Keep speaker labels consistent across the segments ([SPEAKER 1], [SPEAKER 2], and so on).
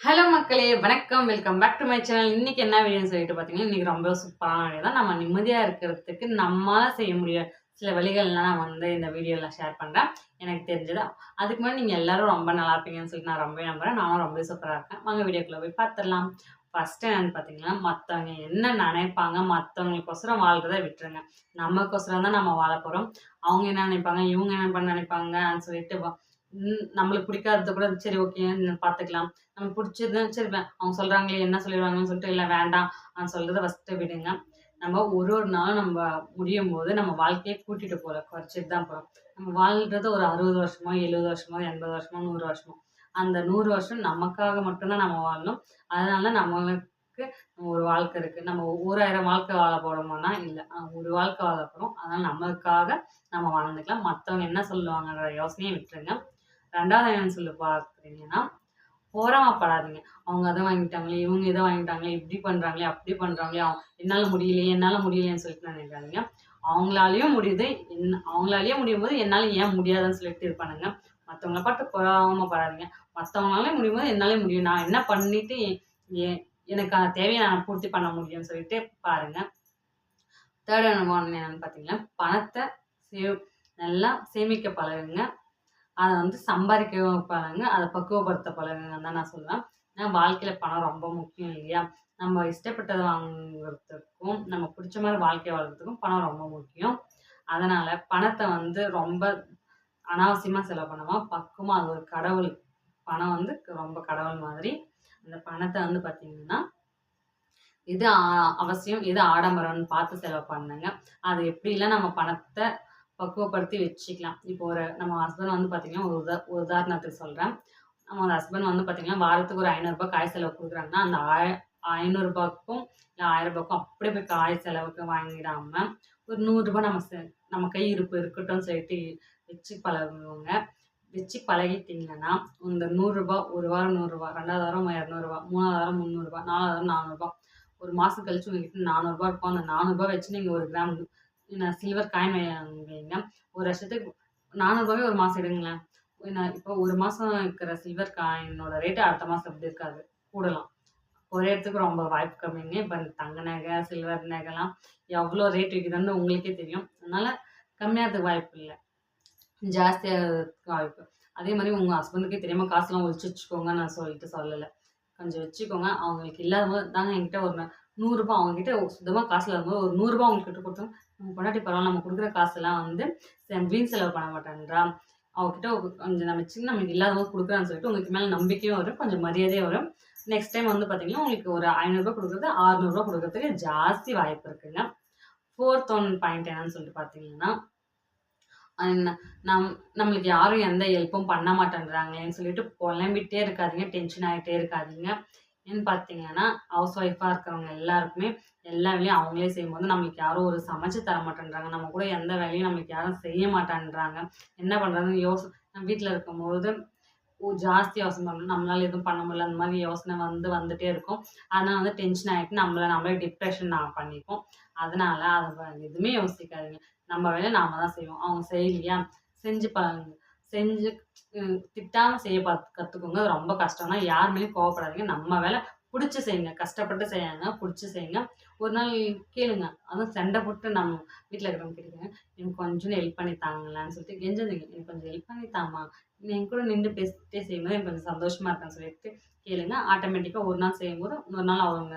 [SPEAKER 1] Hello மக்களே! வணக்கம். Welcome back to my channel. இன்னைக்கு என்ன வீடியோன்னு சொல்லிட்டு பார்த்தீங்கன்னா, இன்னைக்கு ரொம்ப சூப்பரான வீடியோ தான். நம்ம நிம்மதியா இருக்கிறதுக்கு நம்மால செய்ய முடிய சில வழிகள்லாம் நான் இந்த வீடியோல ஷேர் பண்றேன். எனக்கு தெரிஞ்சது. அதுக்கு முன்னாடி நீங்க எல்லாரும் ரொம்ப நல்லா இருப்பீங்கன்னு சொல்லிட்டு நான் ரொம்பவே நம்புறேன். நானும் ரொம்பவே சூப்பரா இருக்கேன். வாங்க வீடியோக்குள்ள போய் பார்த்துடலாம். ஃபர்ஸ்ட் என்னன்னு பார்த்தீங்கன்னா, மத்தவங்க என்ன நெனைப்பாங்க, மத்தவங்களுக்கோசரம் வாழ்றத விட்டுருங்க. நமக்கோசரம் தான் நம்ம வாழப் போறோம். அவங்க என்ன நெனைப்பாங்க, இவங்க என்ன நெனைப்பாங்கன்னு சொல்லிட்டு நம்மளுக்கு பிடிக்காதத கூட சரி ஓகே பார்த்துக்கலாம். நமக்கு புடிச்சது சரி அவங்க சொல்றாங்களே என்ன சொல்லிருவாங்கன்னு சொல்லிட்டு, இல்ல வேண்டாம் சொல்றத ஃபர்ஸ்ட்டு விடுங்க. நம்ம ஒரு ஒரு நாளும் முடியும்போது நம்ம வாழ்க்கைய கூட்டிட்டு போல, குறைச்சிட்டு தான் போறோம். நம்ம வாழ்றது ஒரு 60 வருஷமோ, 70 வருஷமோ, 80 வருஷமோ, 100 வருஷமோ. அந்த 100 வருஷம் நமக்காக மட்டும் தான் நம்ம வாழணும். அதனால நம்மளுக்கு ஒரு வாழ்க்கை இருக்கு. நம்ம ஓராயிரம் வாழ்க்கை வாழ போறோமான்னா, இல்ல. ஒரு வாழ்க்கை வாழ போறோம். அதனால நமக்காக நம்ம வாழ்ந்துக்கலாம். மத்தவங்க என்ன சொல்லுவாங்கன்ற யோசனைய விட்டுருங்க. 2வது என்னன்னு சொல்லி பார்த்தீங்கன்னா பொறாமப்படாதீங்க. அவங்க அத வாங்கிட்டாங்களே, இவங்க இத வாங்கிட்டாங்களே, இப்படி பண்றாங்களே, அப்படி பண்றாங்களே, என்னால முடியலையே, என்னால முடியலையேன்னு சொல்லிட்டு நினைக்காதீங்க. அவங்களாலயும் முடியுது. அவங்களாலயே முடியும்போது என்னால ஏன் முடியாதுன்னு சொல்லிட்டு இது பண்ணுங்க. மத்தவங்கள பார்த்து பொறாமப்படாதீங்க. மத்தவங்களால முடியும்போது என்னாலயும் முடியும். நான் என்ன பண்ணிட்டு எ எனக்கான தேவைய நான் பூர்த்தி பண்ண முடியும்னு சொல்லிட்டு பாருங்க. 3 ஒன் என்னன்னு பார்த்தீங்கன்னா, பணத்த சேவ் நல்லா சேமிக்க பழகுங்க. அத சம்பாரிக்க பழகுங்க. அத பக்குவப்படுத்த பழகுங்கன்னு தான் நான் சொல்லுவேன். ஏன்னா வாழ்க்கையில பணம் ரொம்ப முக்கியம் இல்லையா? நம்ம இஷ்டப்பட்டத வாங்குறதுக்கும், நம்ம புடிச்ச மாரி வாழ்க்கை வாழ்றதுக்கும் பணம் ரொம்ப முக்கியம். அதனால பணத்த ரொம்ப அனாவசியமா செலவு பண்ணாம, பக்குவமா அது ஒரு கடவுள். பணம் ரொம்ப கடவுள் மாதிரி. அந்த பணத்த பார்த்தீங்கன்னா, எது அவசியம், எது ஆடம்பரம்னு பார்த்து செலவு பண்ணுங்க. அது எப்படிலாம் நம்ம பணத்த பக்குவப்படுத்தி வச்சுக்கலாம். இப்போ நம்ம ஹஸ்பண்ட் பார்த்தீங்கன்னா, ஒரு உதாரணத்துக்கு சொல்றேன். நம்ம ஹஸ்பண்ட் பார்த்தீங்கன்னா, வாரத்துக்கு ஒரு ரூ. 500 காய் செலவுக்கு குடுக்குறாங்கன்னா, அந்த ரூ. 500க்கும் இல்ல ரூ. 1000க்கும் அப்படியே போய் காய் செலவுக்கு வாங்கிடாம, ஒரு ரூ. 100 நம்ம கை இருப்பு இருக்கட்டும்னு சொல்லிட்டு வச்சு பழகுங்க. வச்சு பழகிட்டீங்கன்னா, இந்த ரூ. 100 ஒரு வாரம் ரூ. 100 2வது வாரம் ரூ. 200 3வது வாரம் ரூ. 300 4வது வாரம் ரூ. 400 ஒரு மாசம் கழிச்சு உங்ககிட்ட ரூ. 400 இருக்கும். அந்த ரூ. 400 வச்சு நீங்க 1 கிராம் சில்வர் காயின் வைங்க. ஒரு வருஷத்துக்கு ரூ. 400 ஒரு மாசம் எடுங்களேன். இப்போ ஒரு மாசம் இருக்கிற சில்வர் காயினோட ரேட் அடுத்த மாசம் எப்படி இருக்காது. கூடலாம். குறையறதுக்கு ரொம்ப வாய்ப்பு கம்மிங்க. இப்ப தங்க நகை, சில்வர் நகைலாம் எவ்வளோ ரேட் விக்குதுன்னு உங்களுக்கே தெரியும். அதனால கம்மியாகறதுக்கு வாய்ப்பு இல்ல. ஜாஸ்தியாகறதுக்கு வாய்ப்பு. அதே மாரி உங்க ஹஸ்பண்டுக்கே தெரியாம காசுலாம் ஒளிச்சு வச்சுக்கோங்கன்னு நான் சொல்லிட்டு சொல்லல. கொஞ்சம் வச்சுக்கோங்க. அவங்களுக்கு இல்லாதபோது தாங்க என்கிட்ட ஒரு ரூ. 100 அவங்ககிட்ட சுத்தமா காசு இல்லாதபோது ஒரு ரூ. 100 அவங்ககிட்ட குடுத்தோம். நம்ம பொண்டாட்டி பரவால்ல நம்ம குடுக்குற காசெல்லாம் வீண் செலவு பண்ண மாட்டேன்றா. அவகிட்ட கொஞ்சம் நமக்கு இல்லாதபோது குடுக்குறான்னு சொல்லிட்டு உங்களுக்கு மேல நம்பிக்கையும் வரும். கொஞ்சம் மரியாதையும் வரும். நெக்ஸ்ட் டைம் பார்த்தீங்கன்னா, உங்களுக்கு ஒரு ரூ. 500 குடுக்குறது ரூ. 600 குடுக்கறதுக்கு ஜாஸ்தி வாய்ப்பு இருக்குங்க. 4த் ஒன் பாயிண்ட் என்னன்னு சொல்லிட்டு பார்த்தீங்கன்னா அன் நம் நம்மளுக்கு யாரும் எந்த ஹெல்ப்பும் பண்ண மாட்டேன்றாங்களேன்னு சொல்லிட்டு புலம்பிட்டே இருக்காதீங்க. டென்ஷன் ஆயிட்டே இருக்காதீங்க. ஏன்னு பார்த்தீங்கன்னா, ஹவுஸ் ஒய்ஃபா இருக்கிறவங்க எல்லாருக்குமே எல்லா வேலையும் அவங்களே செய்யும்போது, நம்மளுக்கு யாரும் ஒரு சமைச்சு தர மாட்டேன்றாங்க. நம்ம கூட எந்த வேலையும் நம்மளுக்கு யாரும் செய்ய மாட்டேன்றாங்க. என்ன பண்றதுன்னு நம்ம வீட்ல இருக்கும்போது ஜாஸ்தி யோசனை பண்ணணும். நம்மளால எதுவும் பண்ண முடியல. அந்த மாரி யோசனை வந்துட்டே இருக்கும். அதனால டென்ஷன் ஆயிட்டு நம்மள நம்மளே டிப்ரஷன் பண்ணிப்போம். அதனால எதுவுமே யோசிக்காதீங்க. நம்ம வேலைய நாம தான் செய்வோம். அவங்க செய்யலையா? செஞ்சு பாருங்க. செஞ்சு திட்டாம செய்ய கத்துக்கோங்க. அது ரொம்ப கஷ்டம் தான். யார் மேலயும் கோவப்படாதீங்க. நம்ம வேலை புடிச்சு செய்யுங்க. கஷ்டப்பட்டு செய்யாதீங்க. புடிச்சு செய்யுங்க. ஒரு நாள் கேளுங்க. அதுவும் சண்டை போட்டு நம்ம வீட்ல இருக்கிறவங்க கேட்டுக்கங்க. எனக்கு கொஞ்சம் ஹெல்ப் பண்ணி தாங்களேன்னு சொல்லிட்டு கெஞ்சாதீங்க. எனக்கு கொஞ்சம் ஹெல்ப் பண்ணி தாம்மா. நீ என் கூட நின்னு பேசிட்டே செய்யும்போது எனக்கு கொஞ்சம் சந்தோஷமா இருக்குன்னு சொல்லிட்டு கேளுங்க. ஆட்டோமேட்டிக்கா ஒரு நாள் செய்யும்போது, இன்னொரு நாள் அவங்க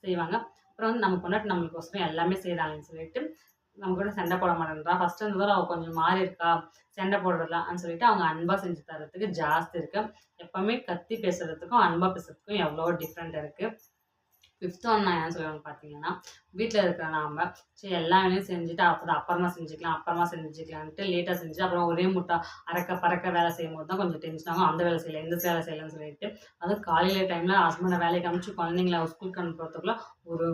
[SPEAKER 1] செய்வாங்க. அப்புறம் நம்ம பொண்டாட்டி நம்மளுக்கோசரம் எல்லாமே செய்றாங்கன்னு சொல்லிட்டு, நம்ம கூட சண்டை போட மாட்டேன்றா. ஃபர்ஸ்ட் இருந்ததோட அவ கொஞ்சம் மாறி இருக்கா. சண்டை போடுறதுலன்னு சொல்லிட்டு அவங்க அன்பா செஞ்சு தர்றதுக்கு ஜாஸ்தி இருக்கு. எப்பவுமே கத்தி பேசுறதுக்கும், அன்பா பேசுறதுக்கும் எவ்வளவோ டிஃப்ரெண்ட் இருக்கு. 5த் ஒன் நான் என்ன சொல்லுவேன்னு பார்த்தீங்கன்னா, வீட்ல இருக்கிற நாம சரி எல்லா வேலையும் செஞ்சுட்டு அப்புறமா செஞ்சுக்கலான்ட்டு லேட்டா செஞ்சு அப்புறம் ஒரே முட்டா அறக்க பறக்க வேலை செய்யும்போது தான் கொஞ்சம் டென்ஷன் ஆகும். அந்த வேலை செய்யல, இந்த வேலை செய்யலன்னு சொல்லிட்டு. அதுவும் காலையில டைம்ல ஹஸ்பண்ட வேலைக்கு அனுப்பிச்சு குழந்தைங்கள ஸ்கூலுக்கு அனுப்புறதுக்குள்ள ஒரு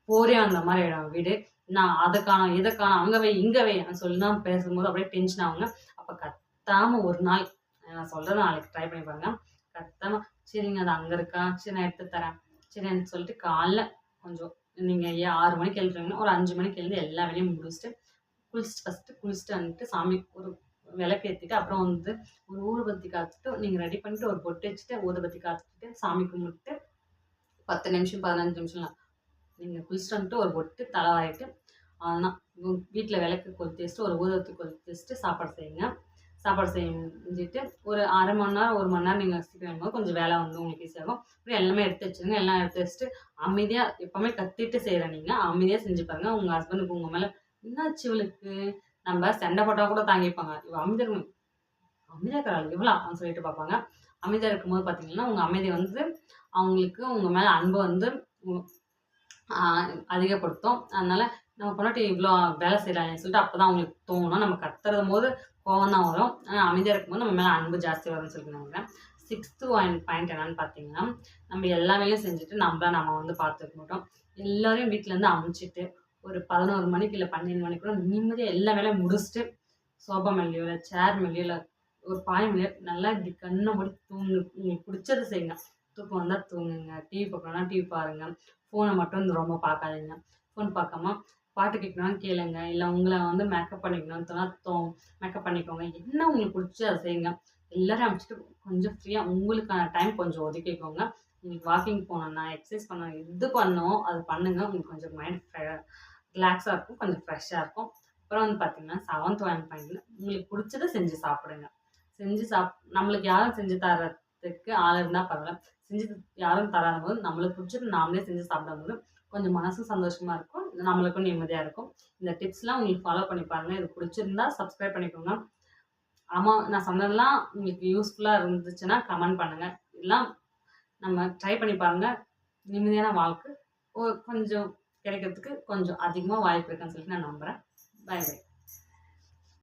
[SPEAKER 1] போரே வந்த மாரி ஆயிடும் வீடு. நான் அத காணோம், இத காணோம், அங்க வை, இங்க வைன்னு சொல்லிலாம் பேசும்போது அப்படியே டென்ஷன் ஆகுங்க. அப்ப கத்தாம ஒரு நாள் நான் சொல்றத நாளைக்கு ட்ரை பண்ணி பாருங்க. கத்தாம சரிங்க அது அங்க இருக்கா, சரி நான் எடுத்து தரேன். சரின்னு சொல்லிட்டு காலைல கொஞ்சம் நீங்க 6 மணிக்கு எழுந்துறீங்கன்னா, ஒரு 5 மணிக்கு எழுந்து எல்லா வேலையும் முடிச்சுட்டு, ஃபர்ஸ்ட்டு குளிச்சுட்டு வந்துட்டு சாமி ஒரு விளக்கேற்றிட்டு அப்புறம் வந்து ஒரு ஊதுபத்தி காத்துட்டு நீங்கள் ரெடி பண்ணிட்டு ஒரு பொட்டு வச்சுட்டு ஊதுபத்தி காத்துட்டு சாமி கும்பிட்டு 10 நிமிஷம் 15 நிமிஷம்லாம் நீங்கள் குளிச்சுட்டு வந்துட்டு ஒரு பொட்டு தலை வாரிட்டு அவ்வளோதான். வீட்டில் விளக்கு கொளுத்தி வச்சுட்டு ஒரு ஊதுபத்தி கொளுத்தி வச்சுட்டு சாப்பாடு செய்யுங்க. சாப்பாடு செஞ்சுட்டு ஒரு 1/2 மணி நேரம் 1 மணி நேரம் நீங்கள் சீக்கிரம் போது கொஞ்சம் வேலை வந்து உங்களுக்கு ஈஸியாகும். அப்புறம் எல்லாமே எடுத்து வச்சுருங்க. எல்லாம் எடுத்து வச்சுட்டு அமைதியாக எப்போவுமே கத்திட்டு செய்கிற நீங்கள் அமைதியாக செஞ்சு பாருங்க. உங்கள் ஹஸ்பண்டுக்கு உங்கள் மேலே என்னாச்சு இவளுக்கு நம்ம சண்டை போட்டால் கூட தாங்கிப்பாங்க. இவ அமைதியாக அமைதியாக இருக்கிறாள் இவ்வளோ அப்படின்னு சொல்லிட்டு பார்ப்பாங்க. அமைதியாக இருக்கும்போது பார்த்தீங்கன்னா உங்கள் அமைதி வந்து அவங்களுக்கு உங்கள் மேலே அன்பு வந்து அதிகப்படுத்தும். அதனால நம்ம பொண்டாட்டி இவ்வளோ வேலை செய்கிறாங்கன்னு சொல்லிட்டு அப்போ தான் அவங்களுக்கு தோணும். நம்ம கத்துறது போது கோவம் தான் வரும். ஆனால் அமைதியாக இருக்கும்போது நம்ம மேலே அன்பு ஜாஸ்தி வரும்னு சொல்லிட்டு நினைக்கிறேன். 6th பாயிண்ட் என்னன்னு பார்த்தீங்கன்னா, நம்ம எல்லா வேலையும் செஞ்சுட்டு நம்ம வந்து பார்த்துக்க மாட்டோம். எல்லோரையும் வீட்டிலேருந்து அமுச்சிட்டு ஒரு 11 மணிக்கு இல்லை 12 மணிக்குள்ள நிம்மதியாக எல்லா வேலையும் முடிச்சுட்டு சோஃபா மேலேயோ இல்லை சேர் மேலேயோ இல்லை ஒரு பாய் மேலேயோ நல்லா இப்படி கண்ணை மூடி உங்களுக்கு பிடிச்சதை செய்யுங்க. தூக்கம் வந்தால் தூங்குங்க. டிவி பார்க்கணும்னா டிவி பாருங்கள். ஃபோனை மட்டும் ரொம்ப பார்க்காதீங்க. ஃபோன் பார்க்காம பாட்டு கேட்கணும்னு கேளுங்க. இல்லை உங்களை வந்து மேக்கப் பண்ணிக்கணும்னு சொன்னால் மேக்கப் பண்ணிக்கோங்க. என்ன உங்களுக்கு பிடிச்சி அதை செய்யுங்க. எல்லோரும் அனுப்பிச்சிட்டு கொஞ்சம் ஃப்ரீயாக உங்களுக்கான டைம் கொஞ்சம் ஒதுக்கிக்கோங்க. உங்களுக்கு வாக்கிங் போகணுன்னா எக்ஸசைஸ் பண்ணணும் எது பண்ணணும் அது பண்ணுங்கள். உங்களுக்கு கொஞ்சம் மைண்ட் ரிலாக்ஸாக இருக்கும். கொஞ்சம் ஃப்ரெஷ்ஷாக இருக்கும். அப்புறம் வந்து பார்த்தீங்கன்னா 7th பாயிண்ட்ல உங்களுக்கு பிடிச்சதை செஞ்சு சாப்பிடுங்க. செஞ்சு நம்மளுக்கு யாரும் செஞ்சு தரத்துக்கு ஆள் இருந்தால் பரவாயில்ல. செஞ்சு யாரும் தராத போது நம்மளுக்கு பிடிச்சது நாமளே செஞ்சு சாப்பிடும்போது கொஞ்சம் மனசும் சந்தோஷமாக இருக்கும். நம்மளுக்கும் நிம்மதியாக இருக்கும். இந்த டிப்ஸ்லாம் உங்களுக்கு ஃபாலோ பண்ணி பாருங்கள். இது பிடிச்சிருந்தா சப்ஸ்கிரைப் பண்ணிக்கோங்க. ஆமாம், நான் சொன்னதெல்லாம் உங்களுக்கு யூஸ்ஃபுல்லாக இருந்துச்சுன்னா கமெண்ட் பண்ணுங்கள். இதெல்லாம் நம்ம ட்ரை பண்ணி பாருங்கள். நிம்மதியான வாழ்க்கை கொஞ்சம் கிடைக்கிறதுக்கு கொஞ்சம் அதிகமாக வாய்ப்பு இருக்குன்னு சொல்லிட்டு நான் நம்புகிறேன். Bye by.